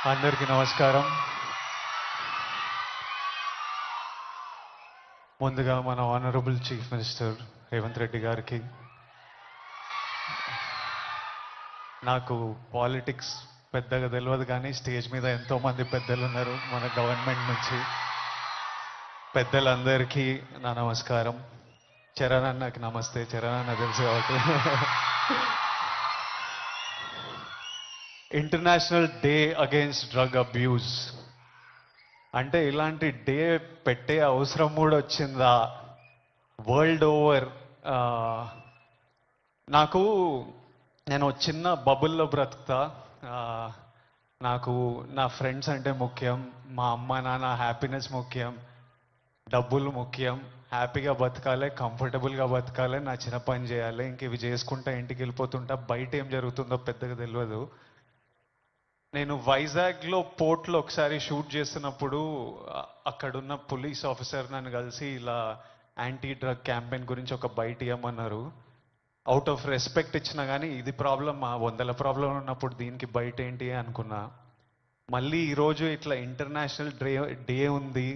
అందరికీ నమస్కారం. ముందుగా మన honourable chief minister Revanth Reddy గారికి, నాకు పాలిటిక్స్ పెద్దగా తెలియదు కానీ స్టేజ్ మీద ఎంతోమంది పెద్దలు ఉన్నారు మన గవర్నమెంట్ నుంచి. పెద్దలందరికీ నా నమస్కారం. చరణ్ అన్నకి నమస్తే. చరణ్ అన్న తెలుసు కాబట్టి. International day against drug abuse అంటే ఇలాంటి డే పెట్టే అవసరం కూడా వచ్చిందా వరల్డ్ ఓవర్? నేను చిన్న బబుల్లో బ్రతుకుతా. నాకు నా ఫ్రెండ్స్ అంటే ముఖ్యం, మా అమ్మ నాన్న హ్యాపీనెస్ ముఖ్యం, డబ్బులు ముఖ్యం. హ్యాపీగా బతకాలి, కంఫర్టబుల్గా బతకాలి, నా చిన్న పని చేయాలి, ఇంక ఇవి చేసుకుంటా ఇంటికి వెళ్ళిపోతుంటా. బయట ఏం జరుగుతుందో పెద్దగా తెలియదు. నేను వైజాగ్లో పోర్ట్లో ఒకసారి షూట్ చేస్తున్నప్పుడు అక్కడున్న పోలీస్ ఆఫీసర్ నన్ను కలిసి ఇలా యాంటీ డ్రగ్ క్యాంపెయిన్ గురించి ఒక బైట్ ఇవ్వమన్నారు. అవుట్ ఆఫ్ రెస్పెక్ట్ ఇచ్చినా కానీ ఇది ప్రాబ్లం, ఆ 100 ప్రాబ్లం ఉన్నప్పుడు దీనికి బయట ఏంటి అనుకున్నా. మళ్ళీ ఈరోజు ఇట్లా ఇంటర్నేషనల్ డే ఉంది,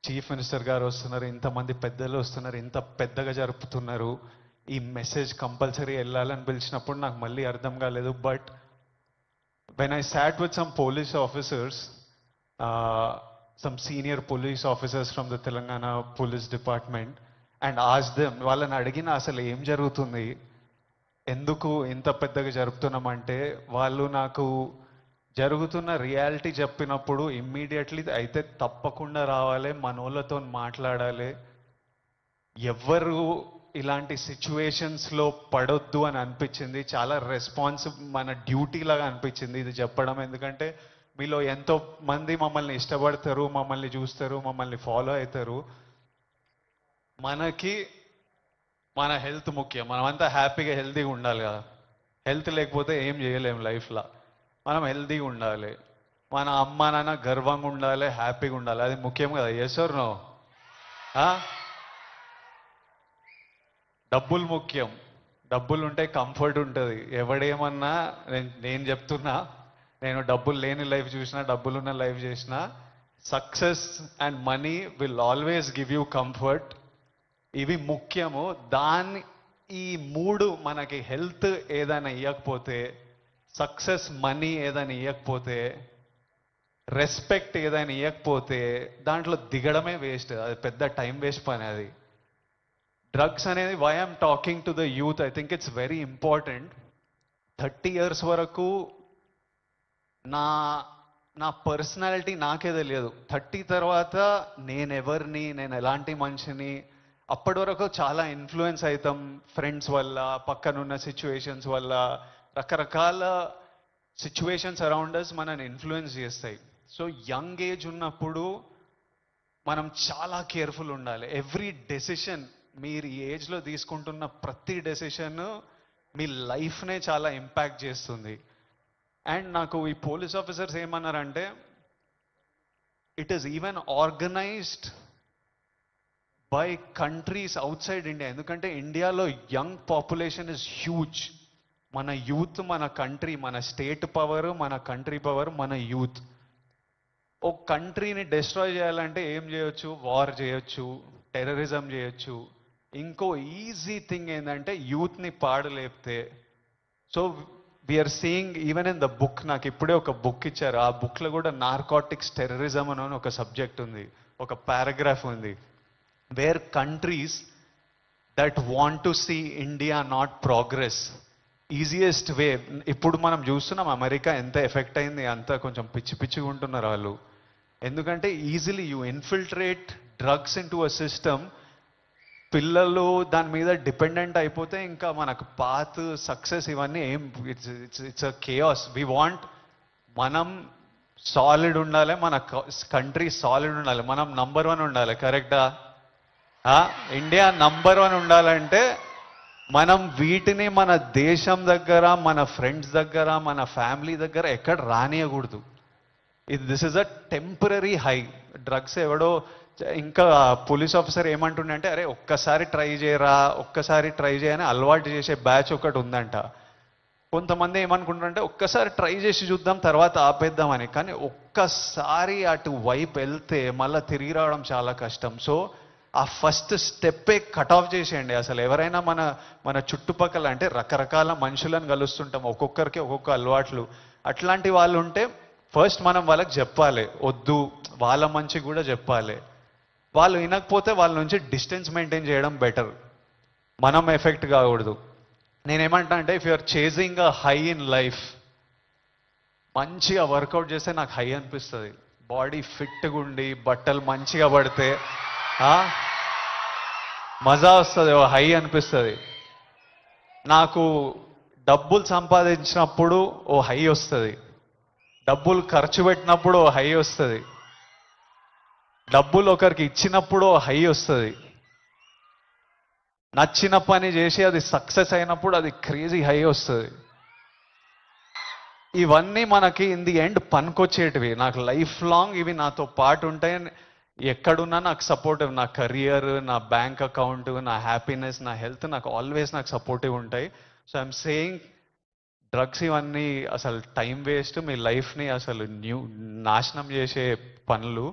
చీఫ్ మినిస్టర్ గారు వస్తున్నారు, ఇంతమంది పెద్దలు వస్తున్నారు, ఇంత పెద్దగా జరుపుతున్నారు, ఈ మెసేజ్ కంపల్సరీ వెళ్ళాలని పిలిచినప్పుడు నాకు మళ్ళీ అర్థం కాలేదు. But when I sat with some police officers, some senior police officers from the Telangana Police Department, and asked them, వాళ్ళని అడిగిన అసలు ఏం జరుగుతుంది, ఎందుకు ఇంత పెద్దగా జరుపుతున్నామంటే, వాళ్ళు నాకు జరుగుతున్న రియాలిటీ చెప్పినప్పుడు ఇమ్మీడియట్లీ అయితే తప్పకుండా రావాలి, మనోళ్ళతో మాట్లాడాలి, ఎవ్వరు ఇలాంటి సిచ్యువేషన్స్లో పడొద్దు అని అనిపించింది. చాలా మన డ్యూటీ లాగా అనిపించింది ఇది చెప్పడం. ఎందుకంటే మీలో ఎంతో మంది మమ్మల్ని ఇష్టపడతారు, మమ్మల్ని చూస్తారు, మమ్మల్ని ఫాలో అవుతారు. మనకి మన హెల్త్ ముఖ్యం. మనమంతా హ్యాపీగా హెల్తీగా ఉండాలి కదా. హెల్త్ లేకపోతే ఏం చేయలేము లైఫ్లో. మనం హెల్తీగా ఉండాలి, మన అమ్మ నాన్న గర్వంగా ఉండాలి, హ్యాపీగా ఉండాలి, అది ముఖ్యం కదా. Yes or no? డబ్బులు ముఖ్యం. డబ్బులు ఉంటే కంఫర్ట్ ఉంటుంది. ఎవడేమన్నా నేను చెప్తున్నా, నేను డబ్బులు లేని లైఫ్ చూసినా, డబ్బులున్న లైఫ్ చేసినా, success and money will always give you comfort. ఇవి ముఖ్యము. ఈ మూడు మనకి హెల్త్ ఏదైనా ఇవ్వకపోతే, సక్సెస్ మనీ ఏదైనా ఇవ్వకపోతే, రెస్పెక్ట్ ఏదైనా ఇవ్వకపోతే దాంట్లో దిగడమే వేస్ట్. అది పెద్ద టైం వేస్ట్ పని. అది డ్రగ్స్ అనేది, why I'm talking to the youth, I think it's very important. 30 years వరకు నా పర్సనాలిటీ నాకే తెలియదు. 30 తర్వాత నేనెవరిని, నేను ఎలాంటి మనిషిని, అప్పటి వరకు చాలా ఇన్ఫ్లుయెన్స్ అవుతాం ఫ్రెండ్స్ వల్ల, పక్కనున్న సిచ్యువేషన్స్ వల్ల. రకరకాల సిచ్యువేషన్స్ అరౌండ్ అస్ మనని ఇన్ఫ్లుయెన్స్ చేస్తాయి. సో యంగ్ ఏజ్ ఉన్నప్పుడు మనం చాలా కేర్ఫుల్ ఉండాలి. ఎవ్రీ డెసిషన్, మీరు ఈ ఏజ్లో తీసుకుంటున్న ప్రతి డెసిషన్ మీ లైఫ్నే చాలా ఇంపాక్ట్ చేస్తుంది. అండ్ నాకు ఈ పోలీస్ ఆఫీసర్స్ ఏమన్నారంటే, it is even organised by countries out side India. ఎందుకంటే ఇండియాలో యంగ్ పాపులేషన్ ఇస్ హ్యూజ్. మన యూత్, మన కంట్రీ, మన స్టేట్ పవర్, మన కంట్రీ పవర్, మన యూత్. ఒక కంట్రీని డిస్ట్రాయ్ చేయాలంటే ఏం చేయొచ్చు? వార్ చేయొచ్చు, టెర్రరిజం చేయొచ్చు. ఇంకో ఈజీ థింగ్ ఏంటంటే యూత్ని పాడలేపితే. So we are seeing even in the book, నాకు ఇప్పుడే ఒక బుక్ ఇచ్చారు, ఆ బుక్లో కూడా నార్కోటిక్స్ టెర్రరిజం అని ఒక సబ్జెక్ట్ ఉంది, ఒక పారాగ్రాఫ్ ఉంది, where countries that want to see India not progress, easiest way. ఇప్పుడు మనం చూస్తున్నాం అమెరికా ఎంత ఎఫెక్ట్ అయింది, అంతా కొంచెం పిచ్చిగా ఉంటున్నారు వాళ్ళు. ఎందుకంటే easily you infiltrate drugs in to a system. పిల్లలు దాని మీద డిపెండెంట్ అయిపోతే ఇంకా మనకు పాత్, సక్సెస్ ఇవన్నీ ఏం, it's a chaos. We want, మనం సాలిడ్ ఉండాలి, మన కంట్రీ సాలిడ్ ఉండాలి, మనం నంబర్ 1 ఉండాలి. కరెక్టా? ఇండియా నంబర్ 1 ఉండాలంటే మనం వీటిని మన దేశం దగ్గర, మన ఫ్రెండ్స్ దగ్గర, మన ఫ్యామిలీ దగ్గర ఎక్కడ రానియకూడదు. This is a temporary high. Drugs ఎవడో, ఇంకా పోలీస్ ఆఫీసర్ ఏమంటుండే అంటే, అరే ఒక్కసారి ట్రై చేయరా, ఒక్కసారి ట్రై చేయని అలవాటు చేసే బ్యాచ్ ఒకటి ఉందంట. కొంతమంది ఏమనుకుంటారంటే ఒక్కసారి ట్రై చేసి చూద్దాం తర్వాత ఆపేద్దామని, కానీ ఒక్కసారి అటు వైపు వెళ్తే మళ్ళీ తిరిగి రావడం చాలా కష్టం. సో ఆ ఫస్ట్ స్టెప్పే కట్ ఆఫ్ చేసేయండి. అసలు ఎవరైనా మన మన చుట్టుపక్కల అంటే రకరకాల మనుషులను కలుస్తుంటాం, ఒక్కొక్కరికి ఒక్కొక్క అలవాట్లు, అట్లాంటి వాళ్ళు ఉంటే ఫస్ట్ మనం వాళ్ళకి చెప్పాలి, వద్దు, వాళ్ళ మంచి కూడా చెప్పాలి. వాళ్ళు వినకపోతే వాళ్ళ నుంచి డిస్టెన్స్ మెయింటైన్ చేయడం బెటర్, మనం ఎఫెక్ట్ కాకూడదు. నేనేమంటా అంటే if you are chasing a high in life, మంచిగా వర్కౌట్ చేస్తే నాకు హై అనిపిస్తుంది. బాడీ ఫిట్గా ఉండి బట్టలు మంచిగా పడితే మజా వస్తుంది, ఓ హై అనిపిస్తుంది. నాకు డబ్బులు సంపాదించినప్పుడు ఓ హై వస్తుంది, డబ్బులు ఖర్చు పెట్టినప్పుడు ఓ హై వస్తుంది, డబ్బులు ఒకరికి ఇచ్చినప్పుడు ఓ హై వస్తుంది, నచ్చిన పని చేసి అది సక్సెస్ అయినప్పుడు అది క్రేజీ హై వస్తుంది. ఇవన్నీ మనకి ఇన్ ది ఎండ్ పనికొచ్చేటివి. నాకు లైఫ్ లాంగ్ ఇవి నాతో పాటు ఉంటాయి. ఎక్కడున్నా నాకు సపోర్టివ్, నా కెరియర్, నా బ్యాంక్ అకౌంట్, నా హ్యాపీనెస్, నా హెల్త్ నాకు ఆల్వేస్ నాకు సపోర్టివ్ ఉంటాయి. సో ఐఎమ్ సేయింగ్ డ్రగ్స్ ఇవన్నీ అసలు టైం వేస్ట్, మీ లైఫ్ని అసలు నాశనం చేసే పనులు.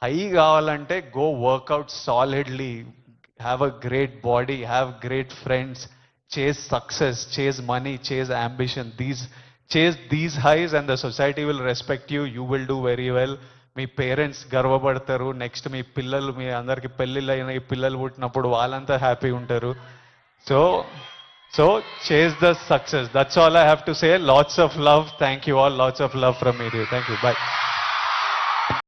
హై కావాలంటే go work out solidly, have a great body, have great friends, chase success, chase money, chase ambition, chase these highs and the society will respect you, you will do very well. మీ parents గర్వపడతారు, next మీ పిల్లలు, మీ అందరికి పెళ్ళిళ్ళు అయిన పిల్లలు పుట్టినప్పుడు వాళ్ళంతా హ్యాపీ ఉంటారు. So chase the success. That's all I have to say. Lots of love. Thank you all. Lots of love from me. Thank you. Bye.